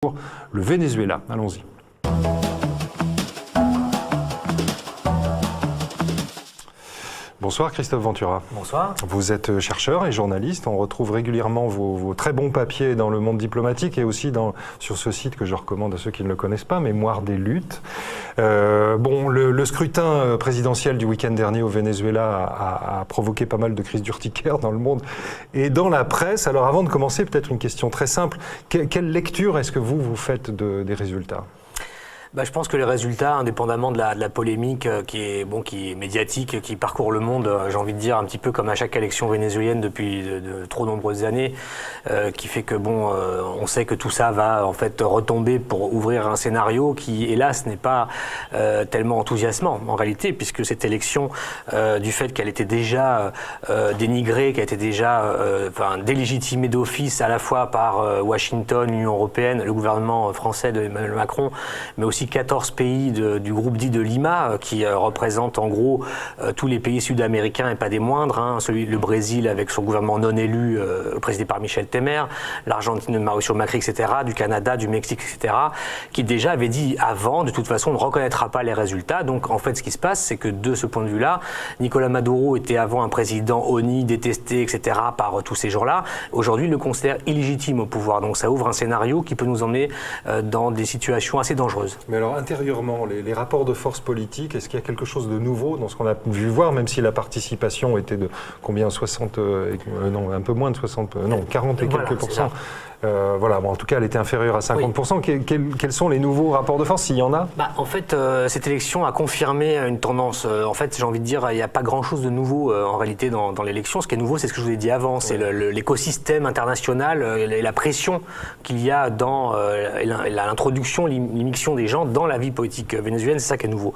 Pour le Venezuela. Allons-y. Bonsoir Christophe Ventura. Bonsoir. Vous êtes chercheur et journaliste. On retrouve régulièrement vos très bons papiers dans le monde diplomatique et aussi sur ce site que je recommande à ceux qui ne le connaissent pas, Mémoire des luttes. Le scrutin présidentiel du week-end dernier au Venezuela a provoqué pas mal de crises d'urticaire dans le monde et dans la presse. Alors avant de commencer, peut-être une question très simple. Quelle lecture est-ce que vous faites des résultats ? Je pense que les résultats, indépendamment de la polémique qui est médiatique, qui parcourt le monde, j'ai envie de dire un petit peu comme à chaque élection vénézuélienne depuis de trop nombreuses années, qui fait que on sait que tout ça va en fait retomber pour ouvrir un scénario qui, hélas, n'est pas tellement enthousiasmant en réalité, puisque cette élection, du fait qu'elle était déjà dénigrée, qu'elle était déjà délégitimée d'office à la fois par Washington, l'Union européenne, le gouvernement français de Emmanuel Macron, mais aussi 14 pays du groupe dit de Lima, qui représente en gros tous les pays sud-américains et pas des moindres, le Brésil avec son gouvernement non élu, présidé par Michel Temer, l'Argentine de Mauricio Macri, etc., du Canada, du Mexique, etc., qui déjà avait dit avant, de toute façon, on ne reconnaîtra pas les résultats. Donc en fait, ce qui se passe, c'est que de ce point de vue-là, Nicolás Maduro était avant un président honni, détesté, etc., par tous ces gens-là. Aujourd'hui, il le considère illégitime au pouvoir. Donc ça ouvre un scénario qui peut nous emmener dans des situations assez dangereuses. Mais alors, intérieurement, les rapports de force politique, est-ce qu'il y a quelque chose de nouveau dans ce qu'on a vu voir, même si la participation était de combien 60, un peu moins de 60, 40 et quelques pourcents. En tout cas, elle était inférieure à 50%. Oui. Quels sont les nouveaux rapports de force, s'il y en a ? En fait, cette élection a confirmé une tendance. En fait, j'ai envie de dire, il n'y a pas grand-chose de nouveau en réalité dans l'élection. Ce qui est nouveau, c'est ce que je vous ai dit avant, c'est l'écosystème international et la pression qu'il y a dans l'introduction, l'immixtion des gens dans la vie politique vénézuélienne. C'est ça qui est nouveau.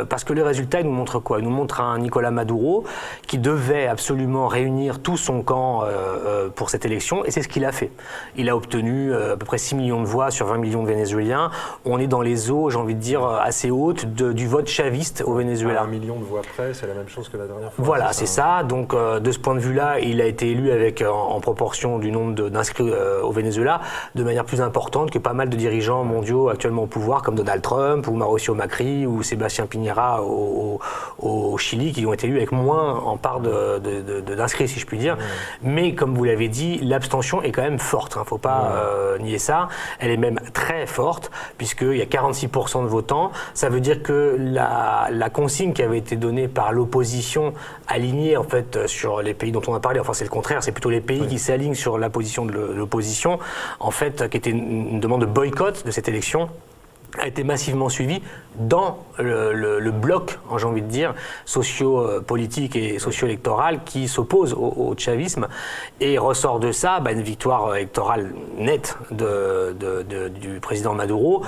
Parce que les résultats, ils nous montrent quoi ? Ils nous montrent un Nicolás Maduro qui devait absolument réunir tout son camp pour cette élection, et c'est ce qu'il a fait. Il a obtenu à peu près 6 millions de voix sur 20 millions de Vénézuéliens. On est dans les eaux, j'ai envie de dire, assez hautes du vote chaviste au Venezuela. 1 million de voix près, c'est la même chose que la dernière fois. Voilà, c'est ça. Donc, de ce point de vue-là, il a été élu avec, en proportion du nombre d'inscrits au Venezuela, de manière plus importante que pas mal de dirigeants mondiaux actuellement au pouvoir, comme Donald Trump ou Mauricio Macri ou Sébastien Piñera au Chili, qui ont été élus avec moins en part d'inscrits, si je puis dire. Mais, comme vous l'avez dit, l'abstention est quand même forte. Il ne faut pas nier ça. Elle est même très forte, puisqu'il y a 46% de votants. Ça veut dire que la consigne qui avait été donnée par l'opposition alignée en fait, sur les pays dont on a parlé, enfin c'est le contraire, c'est plutôt les pays qui s'alignent sur la position de l'opposition, en fait, qui était une demande de boycott de cette élection, a été massivement suivi dans le bloc, j'ai envie de dire, socio-politique et socio-électoral qui s'oppose au chavisme, et ressort de ça une victoire électorale nette du président Maduro,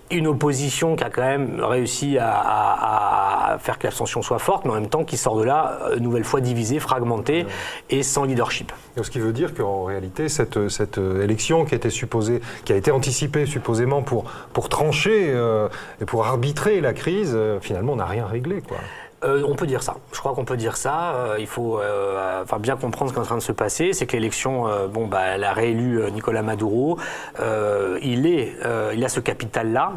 une opposition qui a quand même réussi à faire que l'abstention soit forte, mais en même temps qui sort de là, une nouvelle fois divisée, fragmentée et sans leadership. Et ce qui veut dire qu'en réalité, cette élection qui a été anticipée supposément pour trancher et pour arbitrer la crise, finalement, n'a rien réglé, quoi. On peut dire ça. Je crois qu'on peut dire ça. Il faut bien comprendre ce qui est en train de se passer. C'est que l'élection, elle a réélu Nicolás Maduro. Il a ce capital-là.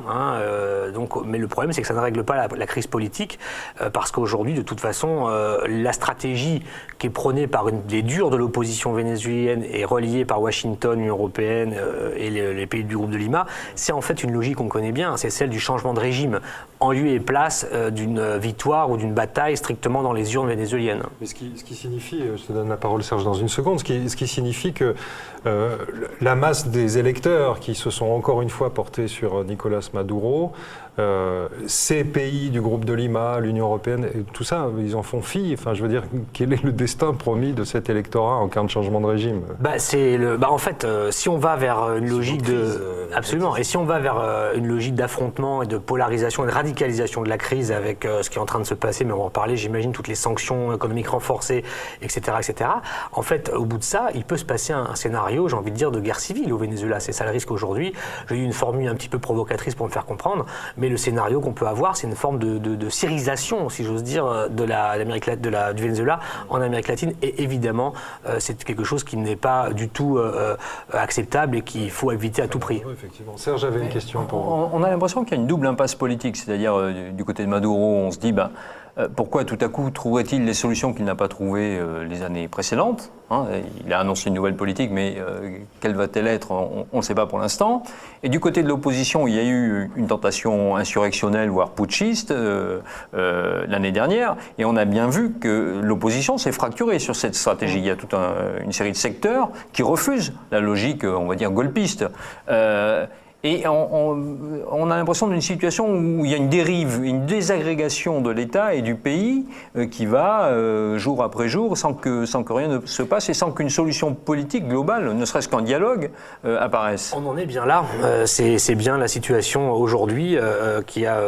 Mais le problème, c'est que ça ne règle pas la crise politique, parce qu'aujourd'hui, de toute façon, la stratégie qui est prônée par les durs de l'opposition vénézuélienne et reliée par Washington, l'Union européenne et les pays du groupe de Lima, c'est en fait une logique qu'on connaît bien. C'est celle du changement de régime en lieu et place d'une victoire ou d'une bataille strictement dans les urnes vénézuéliennes. Mais ce qui signifie, je te donne la parole Serge dans une seconde, ce qui signifie que la masse des électeurs qui se sont encore une fois portés sur Nicolás Maduro, ces pays du groupe de Lima, l'Union européenne, et tout ça, ils en font fi. Enfin, je veux dire, quel est le destin promis de cet électorat en cas de changement de régime ? En fait, si on va vers une logique absolument, et si on va vers une logique d'affrontement et de polarisation et de radicalisation de la crise avec ce qui est en train de se passer, mais on va en parler, j'imagine, toutes les sanctions économiques renforcées, etc., etc. En fait, au bout de ça, il peut se passer un scénario, j'ai envie de dire, de guerre civile au Venezuela. C'est ça le risque aujourd'hui. J'ai eu une formule un petit peu provocatrice pour me faire comprendre, Mais le scénario qu'on peut avoir, c'est une forme de syrisation, si j'ose dire, du Venezuela en Amérique latine. Et évidemment, c'est quelque chose qui n'est pas du tout acceptable et qu'il faut éviter à tout prix. Effectivement. Serge avait une question pour vous. On a l'impression qu'il y a une double impasse politique, c'est-à-dire du côté de Maduro, on se dit pourquoi tout à coup trouverait-il les solutions qu'il n'a pas trouvées les années précédentes, hein? Il a annoncé une nouvelle politique, mais quelle va-t-elle être? On ne sait pas pour l'instant. Et du côté de l'opposition, il y a eu une tentation insurrectionnelle, voire putschiste, l'année dernière, et on a bien vu que l'opposition s'est fracturée sur cette stratégie. Il y a toute une série de secteurs qui refusent la logique, on va dire, golpiste. Et on a l'impression d'une situation où il y a une dérive, une désagrégation de l'État et du pays qui va jour après jour sans que rien ne se passe et sans qu'une solution politique globale, ne serait-ce qu'en dialogue, apparaisse. On en est bien là. C'est bien la situation aujourd'hui qu'il y a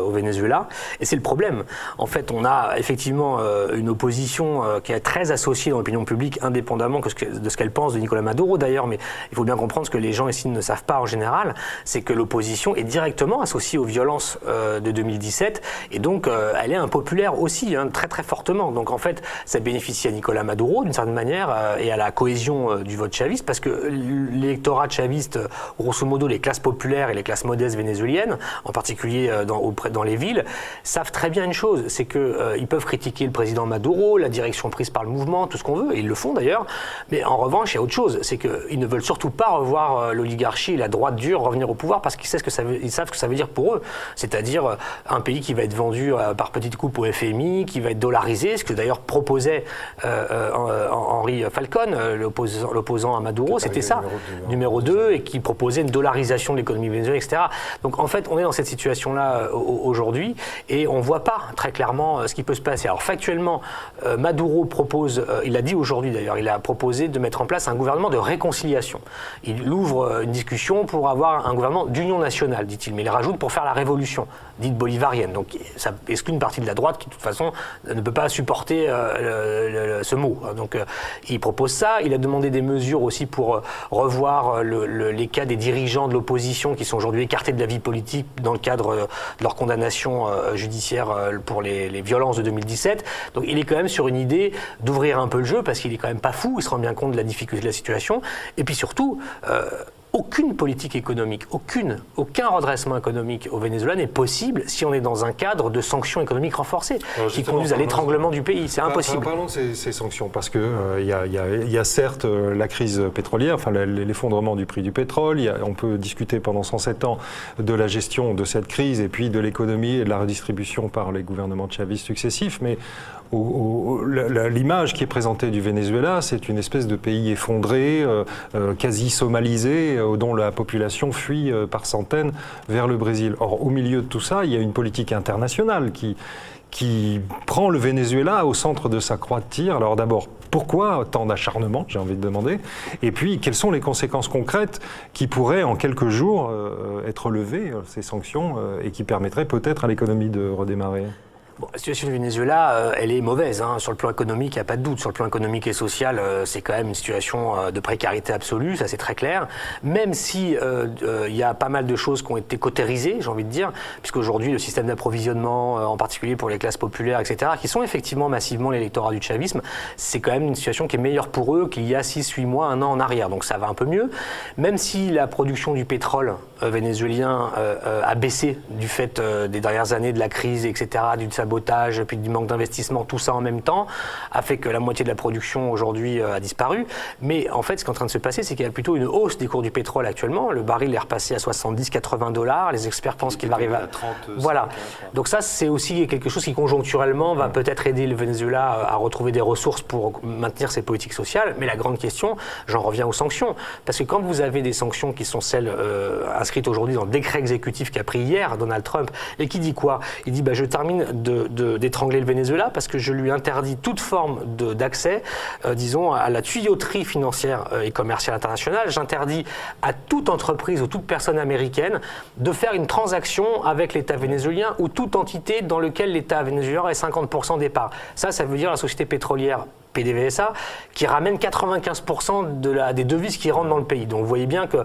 au Venezuela. Et c'est le problème. En fait, on a effectivement une opposition qui est très associée dans l'opinion publique, indépendamment de ce qu'elle pense de Nicolás Maduro d'ailleurs. Mais il faut bien comprendre ce que les gens ici ne savent pas en général. C'est que l'opposition est directement associée aux violences de 2017 et donc elle est impopulaire aussi, hein, très très fortement. Donc en fait, ça bénéficie à Nicolás Maduro d'une certaine manière et à la cohésion du vote chaviste parce que l'électorat chaviste, grosso modo les classes populaires et les classes modestes vénézuéliennes, en particulier dans les villes, savent très bien une chose, c'est qu'ils peuvent critiquer le président Maduro, la direction prise par le mouvement, tout ce qu'on veut, et ils le font d'ailleurs, mais en revanche, il y a autre chose, c'est qu'ils ne veulent surtout pas revoir l'oligarchie et la droite dure revenir au pouvoir parce qu'ils savent ce que ça veut dire pour eux. C'est-à-dire un pays qui va être vendu par petites coupes au FMI, qui va être dollarisé, ce que d'ailleurs proposait Henri Falcón, l'opposant à Maduro, c'était ça, numéro 2, et qui proposait une dollarisation de l'économie vénézuélienne, etc. Donc en fait, on est dans cette situation-là aujourd'hui et on ne voit pas très clairement ce qui peut se passer. Alors factuellement, Maduro propose, il l'a dit aujourd'hui d'ailleurs, il a proposé de mettre en place un gouvernement de réconciliation. Il ouvre une discussion pour avoir un gouvernement d'union nationale, dit-il, mais il rajoute pour faire la révolution, dite bolivarienne. Donc ça exclut une partie de la droite qui, de toute façon, ne peut pas supporter ce mot. Donc il propose ça. Il a demandé des mesures aussi pour revoir les cas des dirigeants de l'opposition qui sont aujourd'hui écartés de la vie politique dans le cadre de leur condamnation judiciaire pour les violences de 2017. Donc il est quand même sur une idée d'ouvrir un peu le jeu parce qu'il est quand même pas fou, il se rend bien compte de la difficulté de la situation. Et puis surtout, aucune politique économique, aucun redressement économique au Venezuela n'est possible si on est dans un cadre de sanctions économiques renforcées qui conduisent à l'étranglement du pays. C'est impossible. Parlons de ces sanctions, parce que il y a certes la crise pétrolière, enfin l'effondrement du prix du pétrole. On peut discuter pendant 107 ans de la gestion de cette crise et puis de l'économie et de la redistribution par les gouvernements chavistes successifs, mais l'image qui est présentée du Venezuela, c'est une espèce de pays effondré, quasi somalisé, dont la population fuit par centaines vers le Brésil. Or, au milieu de tout ça, il y a une politique internationale qui prend le Venezuela au centre de sa croix de tir. Alors d'abord, pourquoi tant d'acharnement, j'ai envie de demander, et puis quelles sont les conséquences concrètes qui pourraient en quelques jours être levées, ces sanctions, et qui permettraient peut-être à l'économie de redémarrer? Bon, la situation du Venezuela, elle est mauvaise. Hein. Sur le plan économique, il n'y a pas de doute. Sur le plan économique et social, c'est quand même une situation de précarité absolue, ça c'est très clair. Même si il y a pas mal de choses qui ont été cautérisées, j'ai envie de dire, puisqu'aujourd'hui, le système d'approvisionnement, en particulier pour les classes populaires, etc., qui sont effectivement massivement l'électorat du chavisme, c'est quand même une situation qui est meilleure pour eux qu'il y a 6, 8 mois, 1 an en arrière. Donc ça va un peu mieux. Même si la production du pétrole vénézuélien a baissé du fait des dernières années de la crise, etc., du sabotage, puis du manque d'investissement, tout ça en même temps, a fait que la moitié de la production aujourd'hui a disparu. Mais en fait, ce qui est en train de se passer, c'est qu'il y a plutôt une hausse des cours du pétrole actuellement. Le baril est repassé à 70-80 $. Les experts pensent qu'il va arriver à 30. Voilà. Donc ça, c'est aussi quelque chose qui conjoncturellement va peut-être aider le Venezuela à retrouver des ressources pour maintenir ses politiques sociales. Mais la grande question, j'en reviens aux sanctions. Parce que quand vous avez des sanctions qui sont celles inscrites aujourd'hui dans le décret exécutif qu'a pris hier Donald Trump, et qui dit quoi? Il dit je termine d'étrangler le Venezuela parce que je lui interdis toute forme d'accès, disons, à la tuyauterie financière et commerciale internationale. J'interdis à toute entreprise ou toute personne américaine de faire une transaction avec l'État vénézuélien ou toute entité dans laquelle l'État vénézuélien ait 50% des parts. Ça veut dire la société pétrolière PDVSA, qui ramène 95% des devises qui rentrent dans le pays. Donc vous voyez bien que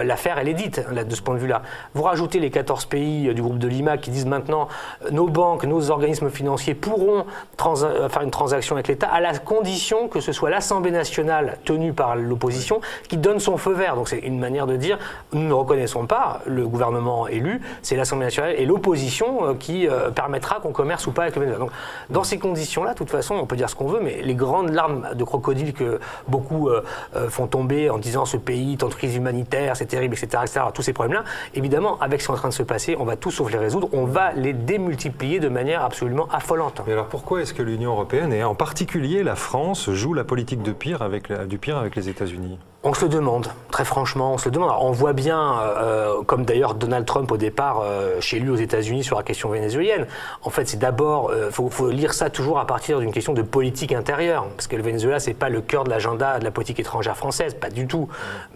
l'affaire, elle est dite là, de ce point de vue-là. Vous rajoutez les 14 pays du groupe de Lima qui disent maintenant nos banques, nos organismes financiers pourront faire une transaction avec l'État à la condition que ce soit l'Assemblée nationale tenue par l'opposition qui donne son feu vert. Donc c'est une manière de dire nous ne reconnaissons pas le gouvernement élu, c'est l'Assemblée nationale et l'opposition qui permettra qu'on commerce ou pas avec le Venezuela. Donc dans ces conditions-là, de toute façon, on peut dire ce qu'on veut, mais les grandes larmes de crocodile que beaucoup font tomber en disant ce pays est en crise humanitaire, c'est terrible, etc., etc., tous ces problèmes-là, évidemment, avec ce qui est en train de se passer, on va tous sauf les résoudre, on va les démultiplier de manière absolument affolante. Mais alors pourquoi est-ce que l'Union européenne, et en particulier la France, joue la politique du pire avec les États-Unis ? On se le demande, très franchement, on se le demande. Alors, on voit bien, comme d'ailleurs Donald Trump au départ, chez lui aux États-Unis sur la question vénézuélienne, en fait c'est d'abord, faut lire ça toujours à partir d'une question de politique intérieure, parce que le Venezuela c'est pas le cœur de l'agenda de la politique étrangère française, pas du tout.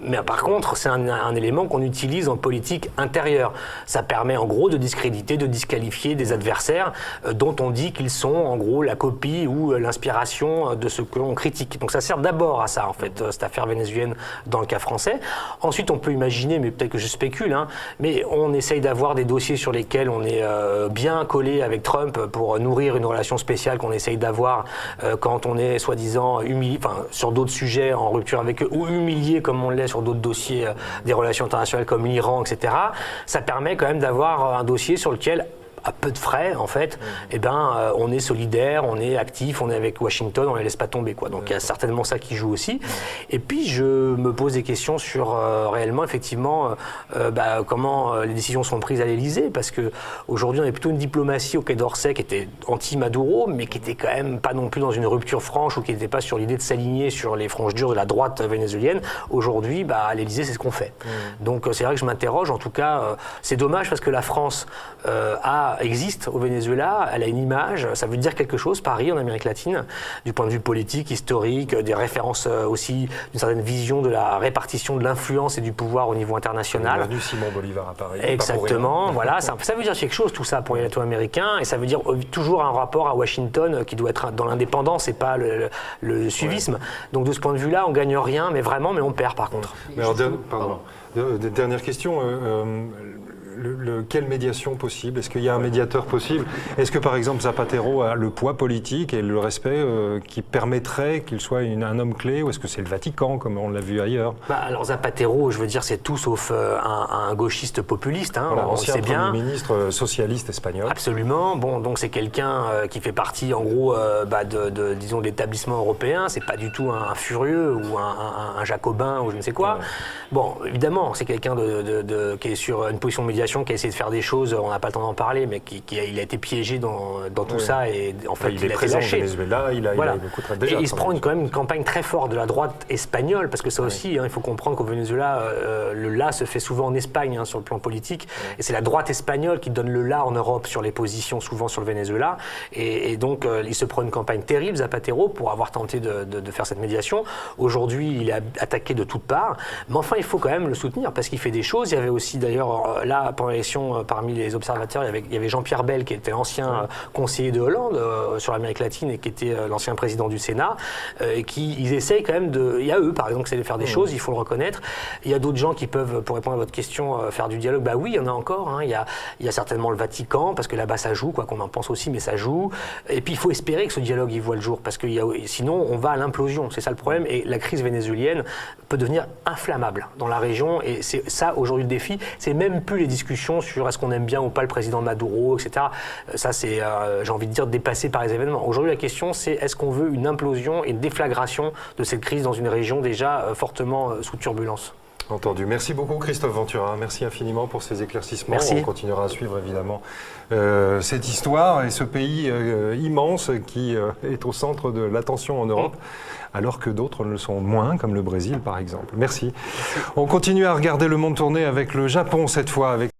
Mais par contre c'est un élément qu'on utilise en politique intérieure. Ça permet en gros de discréditer, de disqualifier des adversaires dont on dit qu'ils sont en gros la copie ou l'inspiration de ce que l'on critique. Donc ça sert d'abord à ça en fait, cette affaire vénézuélienne dans le cas français. Ensuite, on peut imaginer, mais peut-être que je spécule, hein, mais on essaye d'avoir des dossiers sur lesquels on est bien collé avec Trump pour nourrir une relation spéciale qu'on essaye d'avoir quand on est soi-disant humilié, enfin sur d'autres sujets en rupture avec eux, ou humilié comme on l'est sur d'autres dossiers des relations internationales comme l'Iran, etc. Ça permet quand même d'avoir un dossier sur lequel à peu de frais, en fait, eh ben, on est solidaire, on est actif, on est avec Washington, on ne les laisse pas tomber, quoi. Donc il y a certainement ça qui joue aussi. Et puis je me pose des questions sur réellement, effectivement, comment les décisions sont prises à l'Élysée, parce que aujourd'hui on est plutôt une diplomatie au Quai d'Orsay qui était anti-Maduro, mais qui était quand même pas non plus dans une rupture franche ou qui n'était pas sur l'idée de s'aligner sur les franges dures de la droite vénézuélienne. Aujourd'hui, à l'Élysée, c'est ce qu'on fait. Donc c'est vrai que je m'interroge. En tout cas, c'est dommage parce que la France existe au Venezuela, elle a une image, ça veut dire quelque chose, Paris, en Amérique latine, du point de vue politique, historique, des références aussi, d'une certaine vision de la répartition de l'influence et du pouvoir au niveau international. Bienvenue Simon Bolivar à Paris. Exactement, voilà, ça veut dire quelque chose tout ça pour les Latino-Américains, et ça veut dire toujours un rapport à Washington qui doit être dans l'indépendance et pas le suivisme. Donc de ce point de vue-là, on gagne rien, mais on perd par contre. Mais alors, dernière question. Quelle médiation possible? Est-ce qu'il y a un médiateur possible? Est-ce que par exemple Zapatero a le poids politique et le respect qui permettrait qu'il soit un homme clé, ou est-ce que c'est le Vatican comme on l'a vu ailleurs? Alors Zapatero, je veux dire, c'est tout sauf un gauchiste populiste. Hein, voilà, on ancien sait bien. Premier ministre socialiste espagnol. Absolument. Bon, donc c'est quelqu'un qui fait partie en gros disons de l'établissement européen. C'est pas du tout un furieux ou un jacobin ou je ne sais quoi. Ouais. Bon, évidemment, c'est quelqu'un qui est sur une position de médiation, qui a essayé de faire des choses, on n'a pas le temps d'en parler, mais il a été piégé dans tout ça et en fait il est présent au Venezuela, il a beaucoup déjà. Et il se prend quand même une campagne très forte de la droite espagnole, parce que ça aussi, il faut comprendre qu'au Venezuela, le là se fait souvent en Espagne sur le plan politique, et c'est la droite espagnole qui donne le là en Europe sur les positions souvent sur le Venezuela, et donc il se prend une campagne terrible, Zapatero, pour avoir tenté de faire cette médiation. Aujourd'hui, il est attaqué de toutes parts, mais enfin il faut quand même le soutenir parce qu'il fait des choses. Il y avait aussi d'ailleurs là pendant l'élection, parmi les observateurs, il y avait Jean-Pierre Bel qui était l'ancien conseiller de Hollande sur l'Amérique latine et qui était l'ancien président du Sénat, et ils essayent quand même il y a eux par exemple qui essaient de faire des choses, il faut le reconnaître. Il y a d'autres gens qui peuvent, pour répondre à votre question, faire du dialogue. Oui, il y en a encore. Hein. Il y a certainement le Vatican, parce que là-bas ça joue, quoi qu'on en pense aussi, mais ça joue. Et puis il faut espérer que ce dialogue il voit le jour, parce que sinon on va à l'implosion. C'est ça le problème. Et la crise vénézuélienne peut devenir inflammable dans la région. Et c'est ça aujourd'hui le défi. C'est même plus les discussions sur est-ce qu'on aime bien ou pas le président Maduro, etc. Ça c'est, j'ai envie de dire, dépassé par les événements. Aujourd'hui la question c'est est-ce qu'on veut une implosion et une déflagration de cette crise dans une région déjà fortement sous turbulence. Entendu. Merci beaucoup Christophe Ventura. Merci infiniment pour ces éclaircissements. Merci. On continuera à suivre évidemment cette histoire et ce pays immense qui est au centre de l'attention en Europe, alors que d'autres le sont moins, comme le Brésil par exemple. Merci. On continue à regarder le monde tourner avec le Japon cette fois, avec